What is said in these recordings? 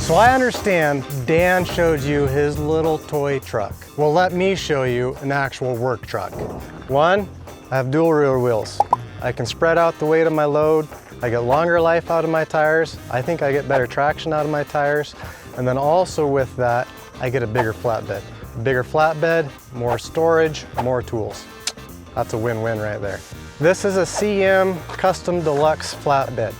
So I understand Dan showed you his little toy truck. Well, let me show you an actual work truck. One, I have dual rear wheels. I can spread out the weight of my load. I get longer life out of my tires. I think I get better traction out of my tires. And then also with that, I get a bigger flatbed. Bigger flatbed, more storage, more tools. That's a win-win right there. This is a CM Custom Deluxe Flatbed.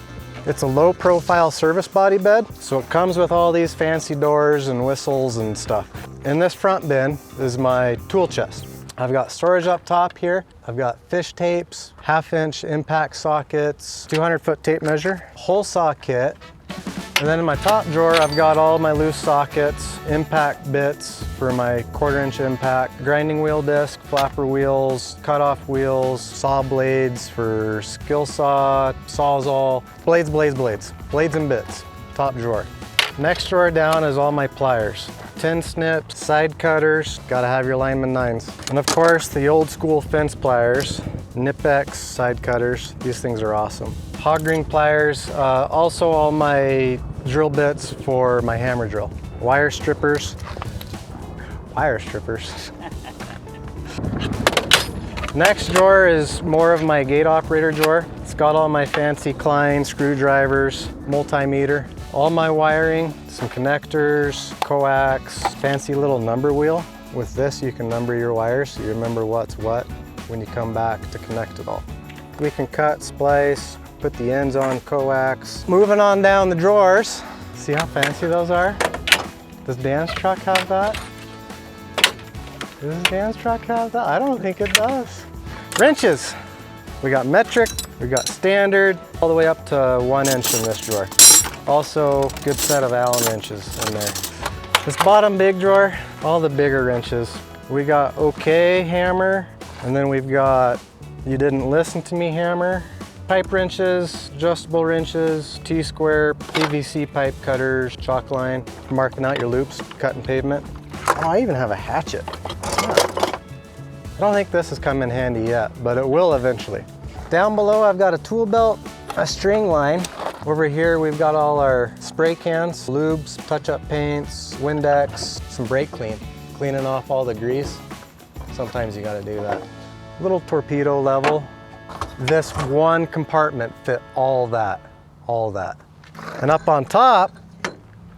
It's a low profile service body bed, so it comes with all these fancy doors and whistles and stuff. In this front bin is my tool chest. I've got storage up top here. I've got fish tapes, 1/2-inch impact sockets, 200-foot tape measure, hole saw kit. And then in my top drawer, I've got all my loose sockets, impact bits for my 1/4-inch impact, grinding wheel disc, flapper wheels, cutoff wheels, saw blades for skill saw, sawzall, blades and bits, top drawer. Next drawer down is all my pliers. Tin snips, side cutters, gotta have your lineman 9s. And of course, the old school fence pliers, Nip-X side cutters. These things are awesome. Hog ring pliers, also all my drill bits for my hammer drill. Wire strippers. Next drawer is more of my gate operator drawer. It's got all my fancy Klein screwdrivers, multimeter, all my wiring, some connectors, coax, fancy little number wheel. With this, you can number your wires so you remember what's what when you come back to connect it all. We can cut, splice, put the ends on coax. Moving on down the drawers. See how fancy those are? Does Dan's truck have that? Does Dan's truck have that? I don't think it does. Wrenches. We got metric, we got standard, all the way up to 1 inch in this drawer. Also, good set of Allen wrenches in there. This bottom big drawer, all the bigger wrenches. We got OK hammer, and then we've got you didn't listen to me hammer, pipe wrenches, adjustable wrenches, T-square, PVC pipe cutters, chalk line, marking out your loops, cutting pavement. Oh, I even have a hatchet. I don't think this has come in handy yet, but it will eventually. Down below, I've got a tool belt, a string line. Over here, we've got all our spray cans, lubes, touch-up paints, Windex, some brake clean, cleaning off all the grease. Sometimes you gotta do that. Little torpedo level. This one compartment fit all that. And up on top,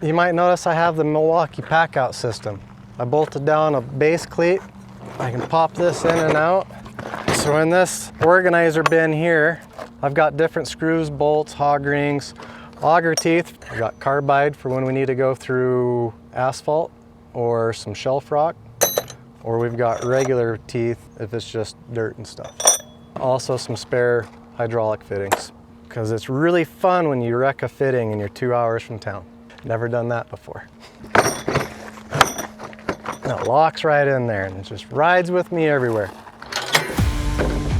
you might notice I have the Milwaukee packout system. I bolted down a base cleat. I can pop this in and out. So in this organizer bin here, I've got different screws, bolts, hog rings, auger teeth. I've got carbide for when we need to go through asphalt or some shelf rock, or we've got regular teeth if it's just dirt and stuff. Also some spare hydraulic fittings, because it's really fun when you wreck a fitting and you're 2 hours from town. Never done that before. And it locks right in there and it just rides with me everywhere.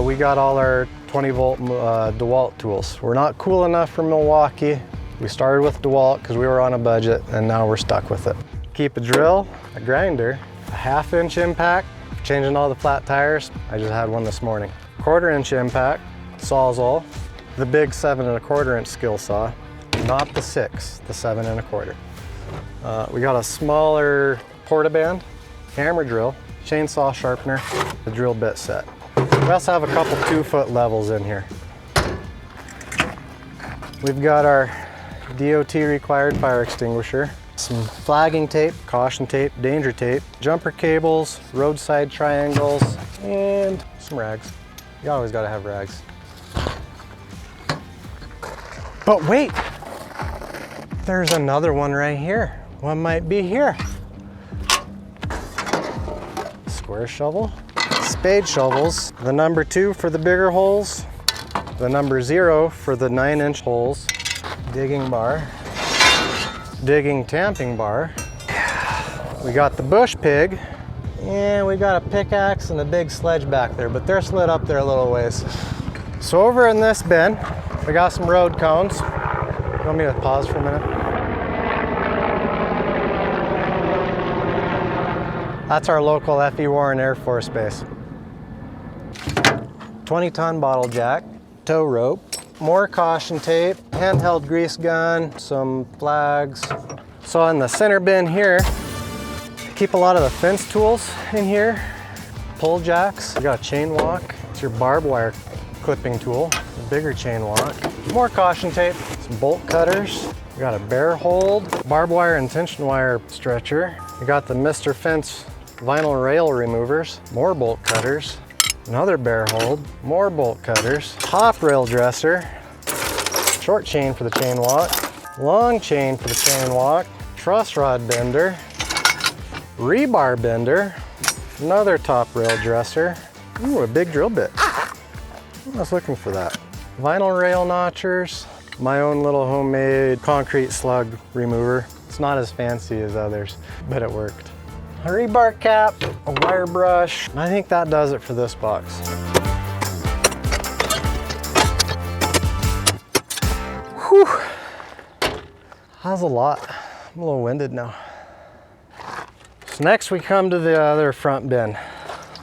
We got all our 20-volt DeWalt tools. We're not cool enough for Milwaukee. We started with DeWalt because we were on a budget, and now we're stuck with it. Keep a drill, a grinder, a 1/2-inch impact, changing all the flat tires. I just had one this morning. 1/4-inch impact, sawzall, the big 7 1/4-inch skill saw, not the 6, the 7 1/4. We got a smaller portaband, hammer drill, chainsaw sharpener, the drill bit set. We also have a couple 2-foot levels in here. We've got our DOT required fire extinguisher, some flagging tape, caution tape, danger tape, jumper cables, roadside triangles, and some rags. You always gotta have rags. But wait, there's another one right here. One might be here. Square shovel. Spade shovels, the number 2 for the bigger holes, the number 0 for the 9-inch holes, digging bar, digging tamping bar. We got the bush pig, and we got a pickaxe and a big sledge back there, but they're slid up there a little ways. So over in this bin, we got some road cones. You want me to pause for a minute? That's our local F.E. Warren Air Force Base. 20-ton bottle jack, tow rope, more caution tape, handheld grease gun, some flags, So in the center bin here, keep a lot of the fence tools in here. Pull jacks, you got a chain lock. It's your barbed wire clipping tool, a bigger chain lock. More caution tape, some bolt cutters. You got a bear hold, barbed wire and tension wire stretcher. You got the Mr. Fence vinyl rail removers, more bolt cutters, another bear hold, more bolt cutters, top rail dresser, short chain for the chain lock, long chain for the chain lock, truss rod bender, rebar bender, another top rail dresser. Ooh, a big drill bit. I was looking for that. Vinyl rail notchers, my own little homemade concrete slug remover. It's not as fancy as others, but it worked. A rebar cap, a wire brush, and I think that does it for this box. Whew, that was a lot. I'm a little winded now. So next we come to the other front bin.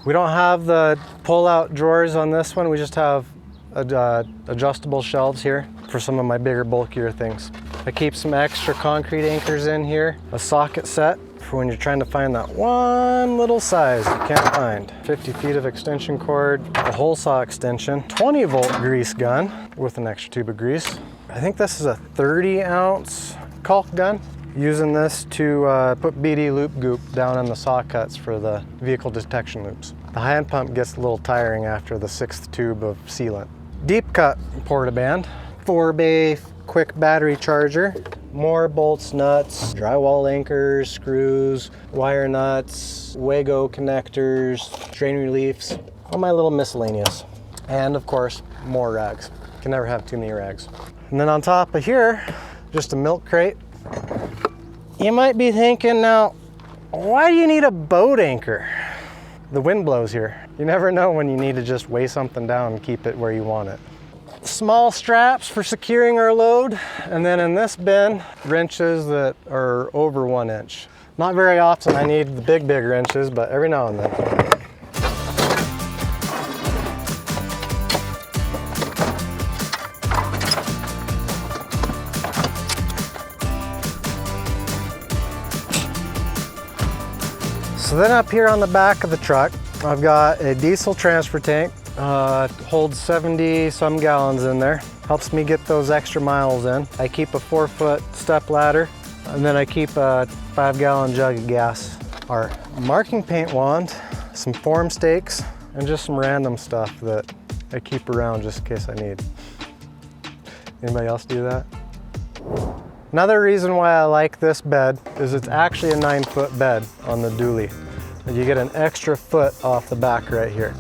We don't have the pull-out drawers on this one. We just have adjustable shelves here for some of my bigger, bulkier things. I keep some extra concrete anchors in here, a socket set for when you're trying to find that one little size you can't find. 50 feet of extension cord, a hole saw extension, 20-volt grease gun with an extra tube of grease. I think this is a 30-ounce caulk gun. Using this to put BD loop goop down in the saw cuts for the vehicle detection loops. The hand pump gets a little tiring after the 6th tube of sealant. Deep cut portaband, 4-bay quick battery charger, more bolts, nuts, drywall anchors, screws, wire nuts, Wago connectors, drain reliefs, all my little miscellaneous. And of course, more rags. Can never have too many rags. And then on top of here, just a milk crate. You might be thinking now, why do you need a boat anchor? The wind blows here. You never know when you need to just weigh something down and keep it where you want it. Small straps for securing our load. And then in this bin, wrenches that are over 1 inch. Not very often I need the big wrenches, but every now and then. So then up here on the back of the truck, I've got a diesel transfer tank, holds 70 some gallons in there. Helps me get those extra miles in. I keep a 4-foot step ladder, and then I keep a 5-gallon jug of gas. Our marking paint wand, some form stakes, and just some random stuff that I keep around just in case I need. Anybody else do that? Another reason why I like this bed is it's actually a 9-foot bed on the dually. You get an extra foot off the back right here.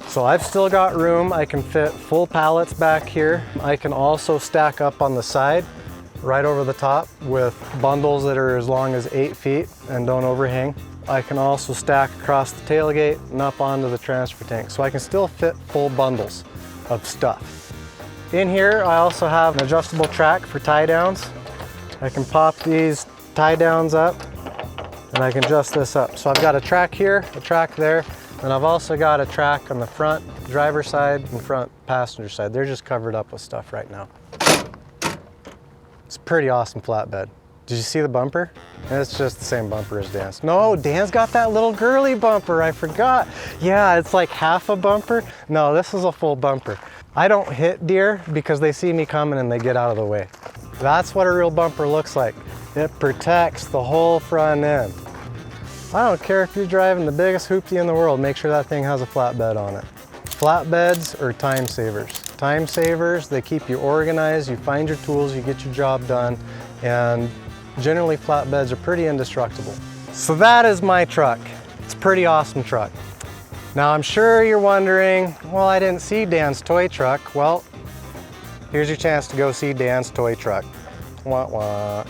So I've still got room. I can fit full pallets back here. I can also stack up on the side, right over the top, with bundles that are as long as 8 feet and don't overhang. I can also stack across the tailgate and up onto the transfer tank. So I can still fit full bundles of stuff. In here, I also have an adjustable track for tie downs. I can pop these tie downs up and I can adjust this up. So I've got a track here, a track there, and I've also got a track on the front driver's side and front passenger side. They're just covered up with stuff right now. It's a pretty awesome flatbed. Did you see the bumper? It's just the same bumper as Dan's. No, Dan's got that little girly bumper, I forgot. Yeah, it's like half a bumper. No, this is a full bumper. I don't hit deer because they see me coming and they get out of the way. That's what a real bumper looks like. It protects the whole front end. I don't care if you're driving the biggest hoopty in the world, make sure that thing has a flatbed on it. Flatbeds are time savers. Time savers, they keep you organized, you find your tools, you get your job done, and generally flatbeds are pretty indestructible. So that is my truck. It's a pretty awesome truck. Now I'm sure you're wondering, well, I didn't see Dan's toy truck. Well, here's your chance to go see Dan's toy truck. Wah, wah.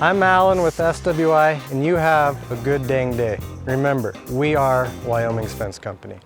I'm Alan with SWI, and you have a good dang day. Remember, we are Wyoming's Fence Company.